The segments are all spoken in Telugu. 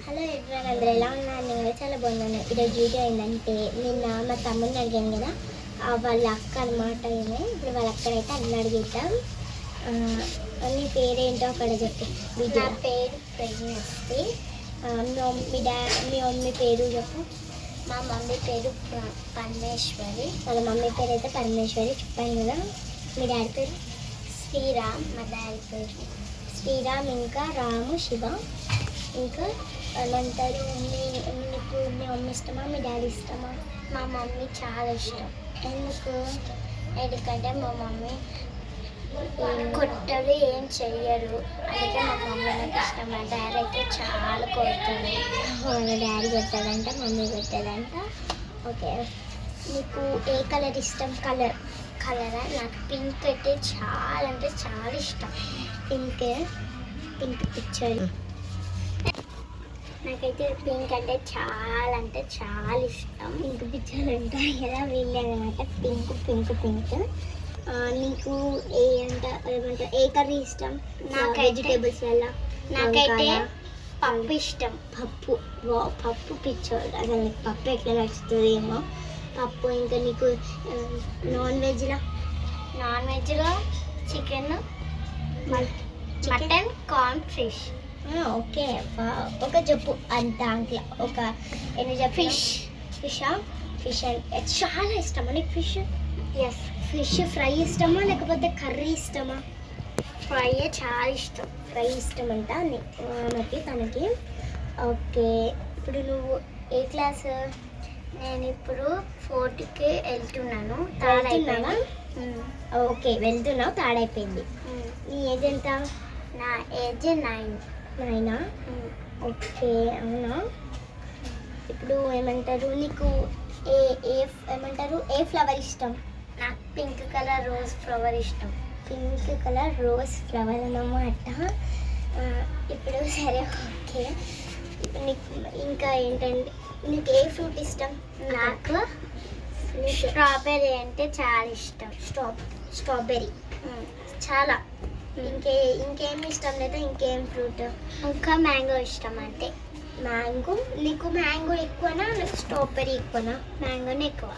హలో ఎవ్రీవన్, అందరూ ఎలా ఉన్నారు? నేను కూడా చాలా బాగున్నాను. ఈరోజు వీడియో ఏంటంటే, నిన్న మా తమ్ముడిని అడిగాను కదా, వాళ్ళ అక్క అనమాట. ఇప్పుడు వాళ్ళ అక్కడైతే అన్న అడిగిద్దాం. నీ పేరేంటో అక్కడ చెప్పు. నా పేరు ప్రెగ్నెన్సీ. మీ మమ్మీ పేరు చెప్పు. మా మమ్మీ పేరు పరమేశ్వరి. వాళ్ళ మమ్మీ పేరు అయితే పరమేశ్వరి చెప్పాను కదా. మీ డాడీ పేరు శ్రీరామ్. మా డాడీ పేరు శ్రీరామ్, ఇంకా రాము, శివ. ఇంకా ఏమంటారు, నీకు మీ మమ్మీ ఇష్టమా, మీ డాడీ ఇష్టమా? మా మమ్మీ చాలా ఇష్టం. ఎందుకంటే మా మమ్మీ కొట్టరు, ఏం చెయ్యరు. అందుకే మా మమ్మీ నాకు ఇష్టం. మా డాడీ అయితే చాలా కొడతాడు. వాళ్ళ డాడీ కొట్టాడంట, మమ్మీ కొట్టాడంట. ఓకే, నీకు ఏ కలర్ ఇష్టం? కలరా? నాకు పింక్ అయితే చాలా అంటే చాలా ఇష్టం. Pink picture. నాకైతే పింక్ అంటే చాలా ఇష్టం. పింక్ పిక్చర్లు ఉంటాయి కదా, వీళ్ళే అనమాట. పింక్. నీకు ఏమంటారు, ఏ కర్రీ ఇష్టం? నాకు వెజిటేబుల్స్ వల్ల నాకైతే పప్పు ఇష్టం. పప్పు పిక్చర్. అసలు నీకు పప్పు ఎట్లా నచ్చుతుంది ఏమో. పప్పు. ఇంకా నీకు నాన్ వెజ్లో chicken, mutton, corn, fish. Okay, ఒక చెప్పు. దాంట్లో ఒక ఎన్ని చెప్పు. ఫిష్ అంటే చాలా ఇష్టమా నీకు? ఫిష్ ఫ్రై ఇష్టమా లేకపోతే కర్రీ ఇష్టమా? ఫ్రై చాలా ఇష్టం. ఫ్రై ఇష్టం అంట తనకి. ఓకే, ఇప్పుడు నువ్వు ఏ క్లాస్? నేను ఇప్పుడు 4th వెళ్తున్నాను. తాడైపోయినా. ఓకే, వెళ్తున్నావు, తాడైపోయింది. నీ ఏజ్ ఎంత? నా ఏజ్ 9. ఓకే, అవునా. ఇప్పుడు ఏమంటారు, నీకు ఏ ఫ్లవర్ ఇష్టం? నాకు పింక్ కలర్ రోజ్ ఫ్లవర్ ఇష్టం. పింక్ కలర్ రోజ్ ఫ్లవర్ అన్నమాట. ఇప్పుడు సరే, ఓకే. నీకు ఇంకా ఏంటంటే, నీకు ఏ ఫ్రూట్ ఇష్టం? నాకు స్ట్రాబెర్రీ అంటే చాలా ఇష్టం. స్ట్రాబెర్రీ చాలా. ఇంకేం ఇష్టం లేదా? ఇంకేం ఫ్రూట్? ఇంకా మ్యాంగో ఇష్టం. అంటే మ్యాంగో. నీకు మ్యాంగో ఎక్కువనా స్ట్రాబెర్రీ ఎక్కువనా? మ్యాంగోనే ఎక్కువ.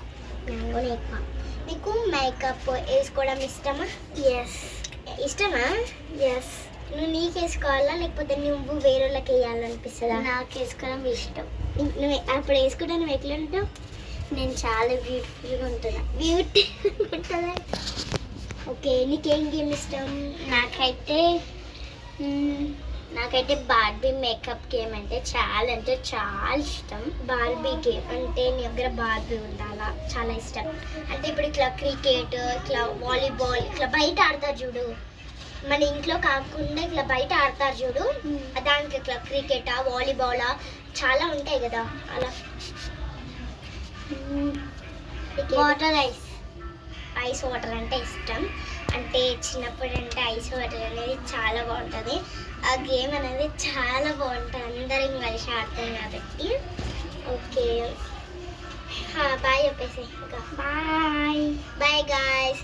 నీకు మేకప్ వేసుకోవడం ఇష్టమా? ఇష్టమా? నువ్వు నీకు వేసుకోవాలా లేకపోతే నువ్వు వేరే వాళ్ళకి వేయాలనిపిస్తుందా? నాకు వేసుకోవడం ఇష్టం. నువ్వు అప్పుడు వేసుకుంటా నువ్వు ఎట్లా ఉంటావు? నేను చాలా బ్యూటిఫుల్గా ఉంటుందా? ఓకే, నీకేం గేమ్ ఇష్టం? నాకైతే బార్బీ మేకప్ గేమ్ అంటే చాలా ఇష్టం. బార్బీ గేమ్ అంటే నీ దగ్గర బార్బీ ఉండాలా, చాలా ఇష్టం. అంటే ఇప్పుడు ఇట్లా క్రికెట్, ఇట్లా వాలీబాల్, ఇట్లా బయట ఆడతారు చూడు. మన ఇంట్లో కాకుండా ఇట్లా బయట ఆడతారు చూడు. దానికి ఇట్లా క్రికెటా, వాలీబాలా చాలా ఉంటాయి కదా. అలా వాటర్ ఐస్ వాటర్ అంటే ఇష్టం. అంటే చిన్నప్పుడు అంటే ఐస్ వాటర్ అనేది చాలా బాగుంటుంది. ఆ గేమ్ అనేది చాలా బాగుంటుంది, అందరం కలిసి ఆడతాం కాబట్టి. ఓకే, బాయ్ చెప్పేసి. ఇంకా బాయ్ గాయ్స్.